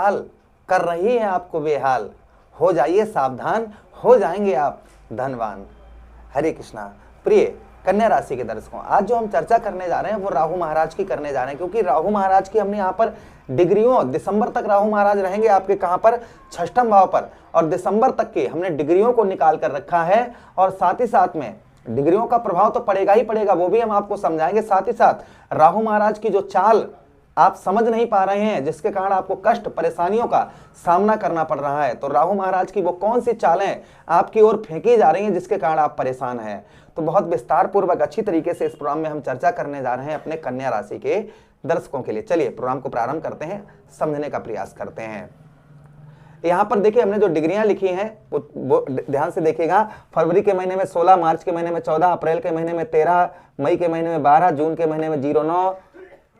चाल कर रही है आपको बेहाल, हो जाइए सावधान, हो जाएंगे आप धनवान। हरे कृष्णा। प्रिय कन्या राशि के दर्शकों, आज जो हम चर्चा करने जा रहे हैं वो राहु महाराज की करने जा रहे हैं, क्योंकि राहु महाराज की हमने यहाँ पर डिग्रियों, दिसंबर तक राहु महाराज रहेंगे आपके कहां पर, षष्ठम भाव पर, और दिसंबर तक के हमने डिग्रियों को निकाल कर रखा है। और साथ ही साथ में डिग्रियों का प्रभाव तो पड़ेगा ही पड़ेगा, वो भी हम आपको समझाएंगे। साथ ही साथ राहु महाराज की जो चाल आप समझ नहीं पा रहे हैं, जिसके कारण आपको कष्ट परेशानियों का सामना करना पड़ रहा है, तो राहु महाराज की वो कौन सी चालें आपकी ओर फेंकी जा रही हैं जिसके कारण आप परेशान हैं, तो बहुत विस्तार पूर्वक अच्छी तरीके से इस प्रोग्राम में हम चर्चा करने जा रहे हैं अपने कन्या राशि के दर्शकों के लिए। चलिए प्रोग्राम को प्रारंभ करते हैं, समझने का प्रयास करते हैं। यहां पर देखिए हमने जो डिग्रियां लिखी हैं वो ध्यान से देखिएगा। फरवरी के महीने में 16, मार्च के महीने में 14, अप्रैल के महीने में 13, मई के महीने में 12, जून के महीने में 09,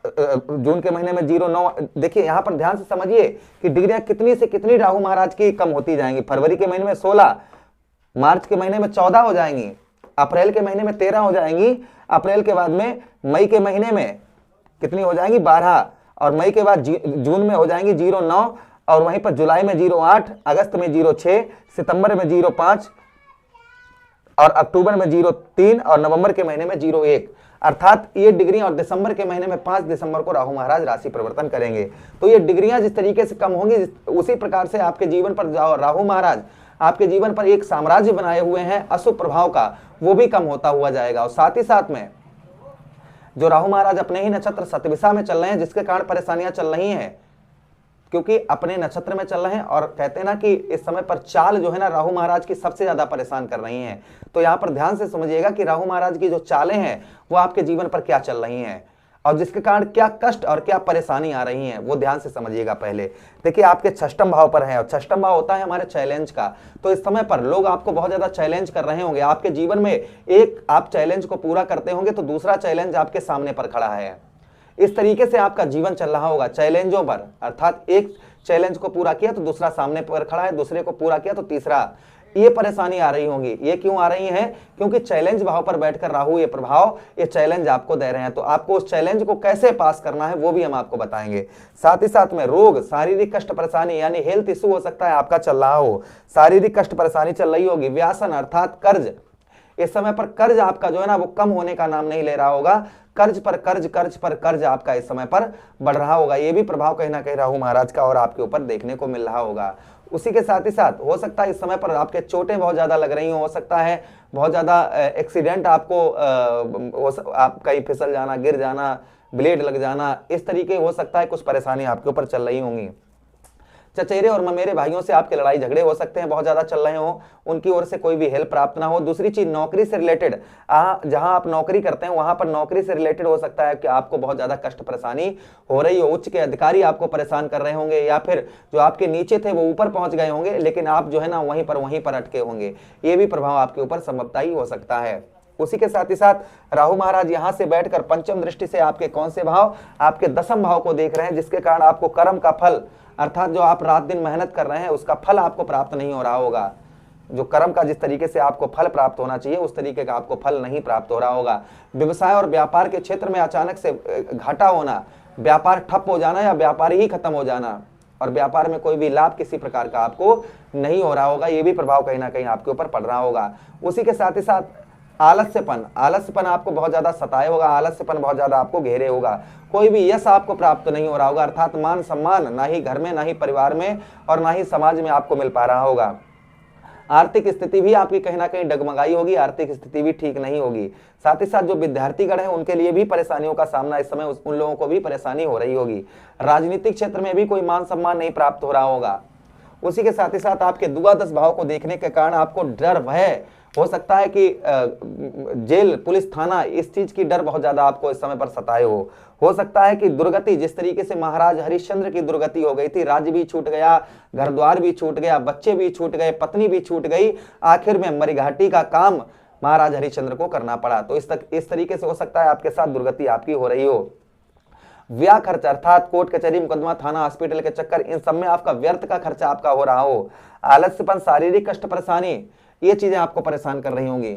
जून के महीने में 09। देखिए यहां पर ध्यान से समझिए कि डिग्रियां कितनी से कितनी राहु महाराज की कम होती जाएंगी। फरवरी के महीने में 16, मार्च के महीने में 14 हो जाएंगी, अप्रैल के महीने में 13 हो जाएंगी, अप्रैल के बाद में मई के महीने में कितनी हो जाएंगी 12, और मई के बाद जून में हो जाएंगी 09, और वहीं पर जुलाई में 08, अगस्त में 06, सितंबर में 05, और अक्टूबर में 03, और नवंबर के महीने में 01। अर्थात ये डिग्रियां, और दिसंबर के महीने में 5 दिसंबर को राहु महाराज राशि परिवर्तन करेंगे। तो ये डिग्रियां जिस तरीके से कम होंगी, उसी प्रकार से आपके जीवन पर राहु महाराज आपके जीवन पर एक साम्राज्य बनाए हुए हैं अशुभ प्रभाव का, वो भी कम होता हुआ जाएगा। और साथ ही साथ में जो राहु महाराज अपने ही नक्षत्र शतभिषा में चल रहे हैं, जिसके कारण परेशानियां चल रही हैं, क्योंकि अपने नक्षत्र में चल रहे हैं, और कहते हैं ना कि इस समय पर चाल जो है ना राहु महाराज की सबसे ज्यादा परेशान कर रही हैं। तो यहां पर ध्यान से समझिएगा कि राहु महाराज की जो चालें हैं वो आपके जीवन पर क्या चल रही हैं, और जिसके कारण क्या कष्ट और क्या परेशानी आ रही है वो ध्यान से समझिएगा। पहले देखिए आपके षष्ठम भाव पर है, और षष्ठम भाव होता है हमारे चैलेंज का। तो इस समय पर लोग आपको बहुत ज्यादा चैलेंज कर रहे होंगे आपके जीवन में। एक आप चैलेंज को पूरा करते होंगे तो दूसरा चैलेंज आपके सामने पर खड़ा है। इस तरीके से आपका जीवन चल रहा होगा चैलेंजों पर, अर्थात एक चैलेंज को पूरा किया तो दूसरा सामने पर खड़ा है, दूसरे को पूरा किया तो तीसरा। ये परेशानी आ रही होंगी। ये क्यों आ रही है? क्योंकि चैलेंज भाव पर बैठकर राहु ये प्रभाव, ये चैलेंज आपको दे रहे हैं। तो आपको उस चैलेंज को कैसे पास करना है वो भी हम आपको बताएंगे। साथ ही साथ में रोग, शारीरिक कष्ट परेशानी यानी हेल्थ इशू हो सकता है आपका चल रहा हो, शारीरिक कष्ट परेशानी चल रही होगी। व्यासन अर्थात कर्ज, इस समय पर कर्ज आपका जो है ना वो कम होने का नाम नहीं ले रहा होगा। कर्ज पर कर्ज, कर्ज पर कर्ज आपका इस समय पर बढ़ रहा होगा। ये भी प्रभाव कहीं ना कहीं राहु महाराज का और आपके ऊपर देखने को मिल रहा होगा। उसी के साथ ही साथ हो सकता है इस समय पर आपके चोटें बहुत ज्यादा लग रही हो सकता है बहुत ज्यादा एक्सीडेंट आपको आप कहीं फिसल जाना, गिर जाना, ब्लेड लग जाना, इस तरीके हो सकता है कुछ परेशानी आपके ऊपर चल रही होंगी। चचेरे और ममेरे भाइयों से आपके लड़ाई झगड़े हो सकते हैं, बहुत ज्यादा चल रहे हो, उनकी ओर से कोई भी हेल्प प्राप्त ना हो। दूसरी चीज नौकरी से रिलेटेड, जहां आप नौकरी करते हैं वहां पर नौकरी से रिलेटेड हो सकता है कि आपको बहुत ज्यादा कष्ट परेशानी हो रही हो। उच्च के अधिकारी आपको परेशान कर रहे होंगे, या फिर जो आपके नीचे थे वो ऊपर पहुंच गए होंगे, लेकिन आप जो है ना वहीं पर अटके होंगे। ये भी प्रभाव आपके ऊपर संभवतः ही हो सकता है। उसी के साथ ही साथ राहु महाराज यहां से बैठकर पंचम दृष्टि से आपके कौन से भाव, आपके दसम भाव को देख रहे हैं, जिसके कारण आपको कर्म का फल, अर्थात जो आप रात दिन मेहनत कर रहे हैं उसका फल आपको प्राप्त नहीं हो रहा होगा। जो कर्म का जिस तरीके से आपको फल प्राप्त होना चाहिए उस तरीके का आपको फल नहीं प्राप्त हो रहा होगा। व्यवसाय और व्यापार के क्षेत्र में अचानक से घाटा होना, व्यापार ठप हो जाना या व्यापार ही खत्म हो जाना, और व्यापार में कोई भी लाभ किसी प्रकार का आपको नहीं हो रहा होगा। ये भी प्रभाव कहीं ना कहीं आपके ऊपर पड़ रहा होगा। उसी के साथ ही साथ आलस्यपन आपको बहुत ज्यादा सताए होगा, आलस्यपन बहुत ज्यादा आपको घेरे होगा। कोई भी यश आपको प्राप्त नहीं हो रहा होगा, अर्थात मान सम्मान ना ही घर में, ना ही परिवार में, और ना ही समाज में आपको मिल पा रहा होगा। आर्थिक स्थिति भी आपकी कहीं ना कहीं डगमगाई होगी, आर्थिक स्थिति भी ठीक नहीं होगी। साथ ही साथ जो विद्यार्थीगण हैं उनके लिए भी परेशानियों का सामना इस समय, उन लोगों को भी परेशानी हो रही होगी। राजनीतिक क्षेत्र में भी कोई मान सम्मान नहीं प्राप्त हो रहा होगा। उसी के साथ ही साथ आपके द्वादश भाव को देखने के कारण आपको डर, भय हो सकता है कि जेल, पुलिस थाना, इस चीज की डर बहुत ज्यादा आपको इस समय पर सताए हो सकता है कि दुर्गति, जिस तरीके से महाराज हरिश्चंद्र की दुर्गति हो गई थी, राज्य भी छूट गया, घर द्वार भी छूट गया, बच्चे भी छूट गए, पत्नी भी छूट गई, आखिर में मरिघाटी का काम महाराज हरिश्चंद्र को करना पड़ा। तो इस तरीके से हो सकता है आपके साथ दुर्गति आपकी हो रही हो। व्यय खर्च अर्थात कोर्ट कचहरी, मुकदमा, थाना, हॉस्पिटल के चक्कर, इन सब में आपका व्यर्थ का खर्चा आपका हो रहा हो। आलस्यपन, शारीरिक कष्ट परेशानी, ये चीजें आपको परेशान कर रही होंगी।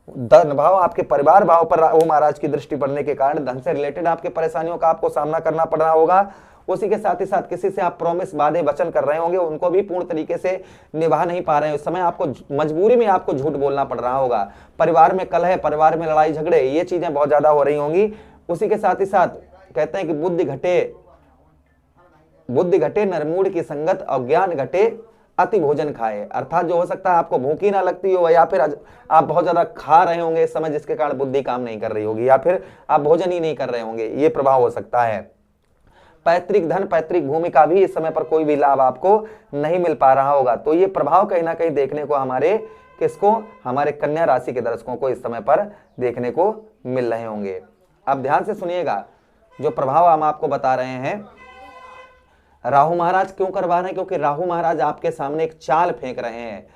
धन भाव, आपके परिवार भाव पर राहु महाराज की दृष्टि पड़ने के कारण धन से रिलेटेड आपके परेशानियों का आपको सामना करना पड़ रहा होगा। उसी के साथ ही साथ किसी से आप प्रॉमिस, वादे, वचन कर रहे होंगे, उनको भी पूर्ण तरीके से निभा नहीं पा रहे हैं। इस समय आपको मजबूरी में आपको झूठ बोलना पड़ रहा होगा। परिवार में कलह, परिवार में लड़ाई झगड़े, ये चीजें बहुत ज्यादा हो रही होंगी। उसी के साथ ही साथ कहते हैं कि बुद्धि घटे नरमूढ़ की संगत और ज्ञान घटे अति भोजन खाए। अर्थात जो हो सकता है आपको भूख ही ना लगती हो, या फिर आप बहुत ज्यादा खा रहे होंगे इस समय, जिसके कारण बुद्धि काम नहीं कर रही होगी, या फिर आप भोजन ही नहीं कर रहे होंगे, ये प्रभाव हो सकता है। पैतृक धन, पैतृक भूमि का भी इस समय पर कोई भी लाभ आपको नहीं मिल पा रहा होगा। तो ये प्रभाव कहीं ना कहीं देखने को हमारे कन्या राशि के दर्शकों को इस समय पर देखने को मिल रहे होंगे। अब ध्यान से सुनिएगा, जो प्रभाव हम आपको बता रहे हैं, राहु महाराज क्यों करवा रहे हैं? क्योंकि राहु महाराज आपके सामने एक चाल फेंक रहे हैं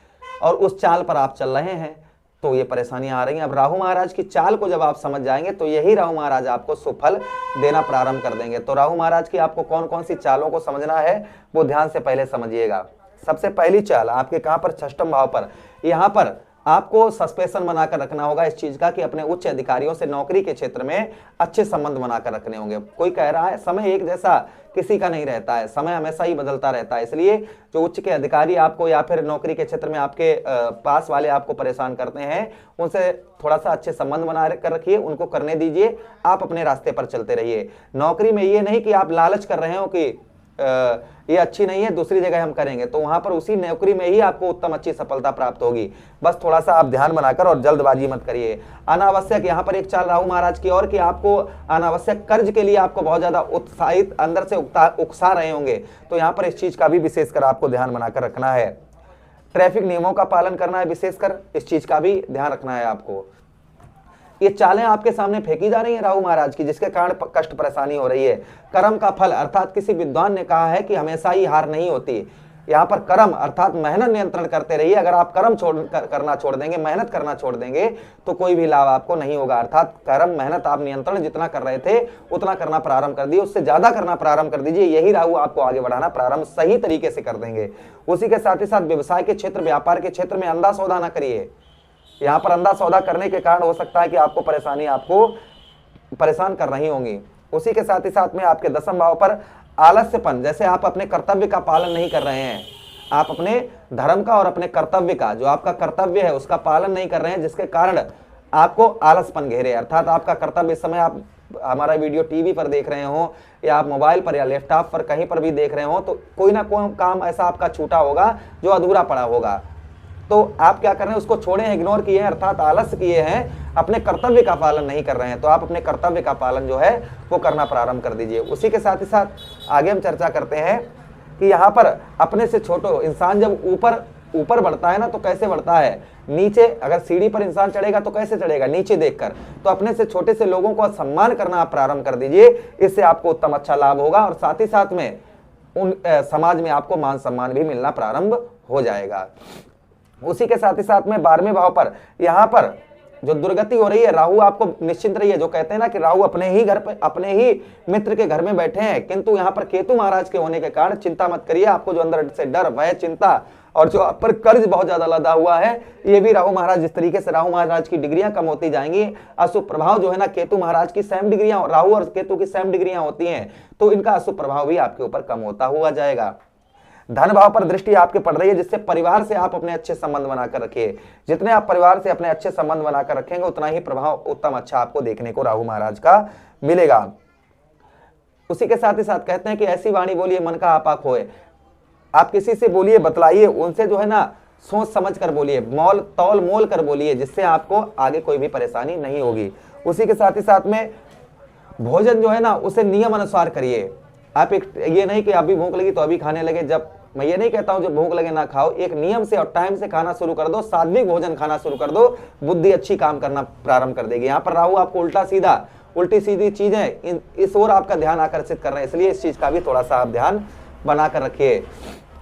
और उस चाल पर आप चल रहे हैं, तो ये परेशानियां आ रही हैं। अब राहु महाराज की चाल को जब आप समझ जाएंगे तो यही राहु महाराज आपको सुफल देना प्रारंभ कर देंगे। तो राहु महाराज की आपको कौन कौन सी चालों को समझना है वो ध्यान से पहले समझिएगा। सबसे पहली चाल आपके कहां पर, षष्ठम भाव पर। यहां पर आपको सस्पेंशन बनाकर रखना होगा इस चीज का कि अपने उच्च अधिकारियों से नौकरी के क्षेत्र में अच्छे संबंध बनाकर रखने होंगे। कोई कह रहा है समय एक जैसा किसी का नहीं रहता है, समय हमेशा ही बदलता रहता है, इसलिए जो उच्च के अधिकारी आपको या फिर नौकरी के क्षेत्र में आपके पास वाले आपको परेशान करते हैं, उनसे थोड़ा सा अच्छे संबंध बना कर रखिए, उनको करने दीजिए, आप अपने रास्ते पर चलते रहिए। नौकरी में ये नहीं कि आप लालच कर रहे हो कि ये अच्छी नहीं है, दूसरी जगह हम करेंगे, तो वहां पर उसी नौकरी में ही आपको उत्तम अच्छी सफलता प्राप्त होगी। बस थोड़ा सा आप ध्यान बनाकर और जल्दबाजी मत करिए। अनावश्यक यहाँ पर एक चाल राहु महाराज की और कि आपको अनावश्यक कर्ज के लिए आपको बहुत ज्यादा उत्साहित अंदर से उकसा रहे होंगे, तो यहाँ पर इस चीज का भी विशेषकर आपको ध्यान बनाकर रखना है। ट्रैफिक नियमों का पालन करना है, विशेषकर इस चीज का भी ध्यान रखना है आपको। ये चालें आपके सामने फेंकी जा रही हैं राहु महाराज की, जिसके कारण कष्ट परेशानी हो रही है। कर्म का फल, अर्थात किसी विद्वान ने कहा है कि हमेशा ही हार नहीं होती। यहाँ पर कर्म अर्थात मेहनत नियंत्रण करते रहिए। अगर आप कर्म करना छोड़ देंगे, मेहनत करना छोड़ देंगे, तो कोई भी लाभ आपको नहीं होगा। अर्थात कर्म, मेहनत आप नियंत्रण जितना कर रहे थे उतना करना प्रारंभ कर दिए, उससे ज्यादा करना प्रारंभ कर दीजिए। यही राहु आपको आगे बढ़ाना प्रारंभ सही तरीके से कर देंगे। उसी के साथ ही साथ व्यवसाय के क्षेत्र, व्यापार के क्षेत्र में अंधा सौदा ना करिए। यहाँ पर अंधा सौदा करने के कारण हो सकता है कि आपको परेशान कर रही होंगी। उसी के साथ ही साथ में आपके दसम भाव पर आलस्यपन, जैसे आप अपने कर्तव्य का पालन नहीं कर रहे हैं, आप अपने धर्म का और अपने कर्तव्य का, जो आपका कर्तव्य है उसका पालन नहीं कर रहे हैं, जिसके कारण आपको आलसपन घेरे। अर्थात आपका कर्तव्य, इस समय आप हमारा वीडियो टीवी पर देख रहे हो या आप मोबाइल पर या लैपटॉप पर कहीं पर भी देख रहे हो, तो कोई ना कोई काम ऐसा आपका छूटा होगा जो अधूरा पड़ा होगा। तो आप क्या कर रहे हैं, उसको छोड़े, इग्नोर किए हैं, अर्थात आलस्य किए हैं, अपने कर्तव्य का पालन नहीं कर रहे हैं। तो आप अपने कर्तव्य का पालन जो है वो करना प्रारंभ कर दीजिए। उसी के साथ ही साथ आगे हम चर्चा करते हैं कि यहाँ पर अपने से छोटो इंसान जब ऊपर बढ़ता है ना, तो कैसे बढ़ता है, नीचे, अगर सीढ़ी पर इंसान चढ़ेगा तो कैसे चढ़ेगा, नीचे देखकर। तो अपने से छोटे से लोगों को सम्मान करना आप प्रारंभ कर दीजिए, इससे आपको उत्तम अच्छा लाभ होगा और साथ ही साथ में समाज में आपको मान सम्मान भी मिलना प्रारंभ हो जाएगा। उसी के साथ ही साथ में 12वें भाव पर यहाँ पर जो दुर्गति हो रही है, राहु आपको निश्चिंत रहिए। जो कहते हैं ना कि राहु अपने ही घर पे, अपने ही मित्र के घर में बैठे हैं, किंतु यहाँ पर केतु महाराज के होने के कारण चिंता मत करिए। आपको जो अंदर से डर, भय, चिंता और जो आप पर कर्ज बहुत ज्यादा लदा हुआ है, ये भी राहु महाराज, जिस तरीके से राहु महाराज की डिग्रियां कम होती जाएंगी, अशुभ प्रभाव जो है ना, केतु महाराज की सेम डिग्रियां, राहु और केतु की सेम डिग्रियां होती हैं, तो इनका अशुभ प्रभाव भी आपके ऊपर कम होता हुआ जाएगा। धन भाव पर दृष्टि आपके पड़ रही है, जिससे परिवार से आप अपने अच्छे संबंध बनाकर रखिए। जितने आप परिवार से अपने अच्छे संबंध बनाकर रखेंगे, उतना ही प्रभाव उत्तम अच्छा आपको देखने को राहु महाराज का मिलेगा। उसी के साथ ही साथ कहते हैं कि ऐसी वाणी बोलिए मन का आपा खोए। आप किसी से बोलिए, बतलाइए, उनसे जो है ना सोच समझ कर बोलिए, तौल मोल कर बोलिए, जिससे आपको आगे कोई भी परेशानी नहीं होगी। उसी के साथ ही साथ में भोजन जो है ना, उसे नियम अनुसार करिए। आप ये नहीं कि अभी भूख लगी तो अभी खाने लगे। जब मैं ये नहीं कहता हूं जब भूख लगे ना खाओ, एक नियम से और टाइम से खाना शुरू कर दो, सात्विक भोजन खाना शुरू कर दो, बुद्धि अच्छी काम करना प्रारंभ कर देगी। यहाँ पर राहु आपको उल्टी सीधी चीजें इस ओर आपका ध्यान आकर्षित कर रहे हैं, इसलिए इस चीज का भी थोड़ा सा आप ध्यान बनाकर रखिए।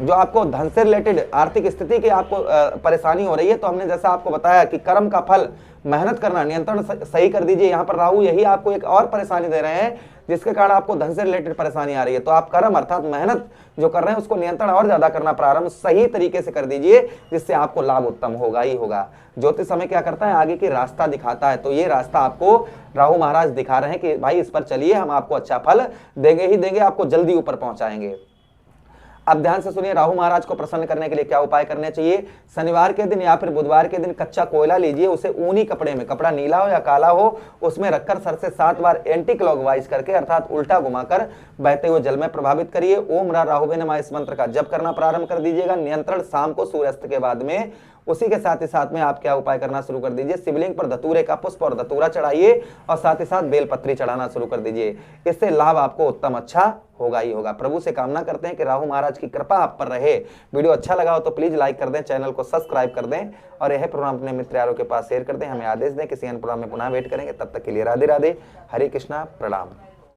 जो आपको धन से रिलेटेड आर्थिक स्थिति की आपको परेशानी हो रही है, तो हमने जैसा आपको बताया कि कर्म का फल, मेहनत करना, नियंत्रण सही कर दीजिए। यहाँ पर राहु यही आपको एक और परेशानी दे रहे हैं, जिसके कारण आपको धन से रिलेटेड परेशानी आ रही है, तो आप कर्म अर्थात मेहनत जो कर रहे हैं उसको नियंत्रण और ज्यादा करना प्रारंभ सही तरीके से कर दीजिए, जिससे आपको लाभ उत्तम होगा ही होगा। ज्योतिष हमें क्या करता है, आगे की रास्ता दिखाता है, तो ये रास्ता आपको राहु महाराज दिखा रहे हैं कि भाई इस पर चलिए, हम आपको अच्छा फल देंगे ही देंगे, आपको जल्दी ऊपर पहुंचाएंगे। अब ध्यान से सुनिए, राहु महाराज को प्रसन्न करने के लिए क्या उपाय करने चाहिए। शनिवार के दिन या फिर बुधवार के दिन कच्चा कोयला लीजिए, उसे ऊनी कपड़े में, कपड़ा नीला हो या काला हो, उसमें रखकर सर से 7 बार एंटी क्लॉकवाइज करके अर्थात उल्टा घुमाकर बहते हुए जल में प्रभावित करिए। ओम रा राहुवे नमः इस मंत्र का जप करना प्रारंभ कर दीजिएगा। नियंत्रण शाम को सूर्यास्त के बाद में। उसी के साथ ही साथ में आप क्या उपाय करना शुरू कर दीजिए, शिवलिंग पर धतूरे का पुष्प और धतूरा चढ़ाइए और साथ ही साथ बेलपत्री चढ़ाना शुरू कर दीजिए। इससे लाभ आपको उत्तम अच्छा होगा ही होगा। प्रभु से कामना करते हैं कि राहु महाराज की कृपा आप पर रहे। वीडियो अच्छा लगा हो तो प्लीज लाइक कर दें, चैनल को सब्सक्राइब कर दें और यह प्रोग्राम अपने मित्र यारों के पास शेयर कर दें। हमें आदेश दें, किसी अन्य प्रोग्राम में पुनः वेट करेंगे, तब तक के लिए राधे राधे, हरे कृष्णा, प्रणाम।